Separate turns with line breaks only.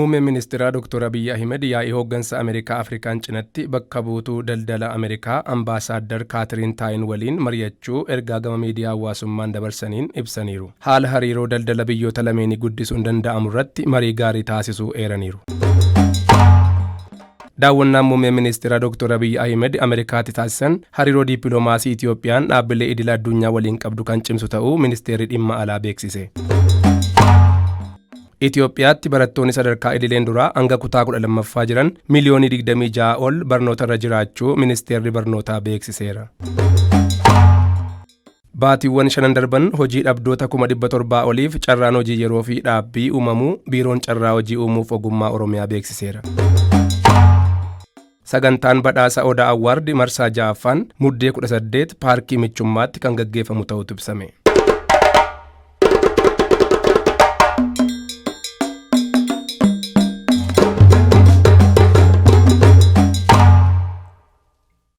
Muummeen ministeeraa Dr. Abiyyi Ahmed yaa'ii hooggansa Ameerikaa Afrikaan cinatti bakka buutuu daldala Ameerikaa Ambaasaadder Kaatiriin Taayin waliin mari'achuu ergaa gama miidiyaa hawaasummaan dabarsaniin ibsaniiru. Haala hariiroo daldala biyyoota lameenii guddisuun danda'amu irratti marii gaarii taasisuu eeraniiru. Daawwannaan muummee ministeeraa Dr. Abiyyi Ahmed Ameerikaatti taasisan hariiroo dippiloomaasii Itiyoophiyaan dhaabbilee idil addunyaa waliin qabdu kan cimsu ta'uu ministeerri dhimma alaa beeksise. Itiyoophiyaatti barattoonni sadarkaa idileen duraa hanga kutaa 12ffaa jiran miliyoonii 26 ol barnoota irra jiraachuu ministeerri barnootaa beeksiseera. Baatiiwwan 5 darban hojii dhabdoota 700,000 oliif carraan hojii yeroo fi dhaabbii uumamuu biiroon carraa hojii uumuuf ogummaa Oromiyaa beeksiseera. Sagantaan badhaasa Odaa Awwaard marsaa 6ffaan muddee 18 paarkii Michummaatti kan gaggeeffamu ta'utu ibsame.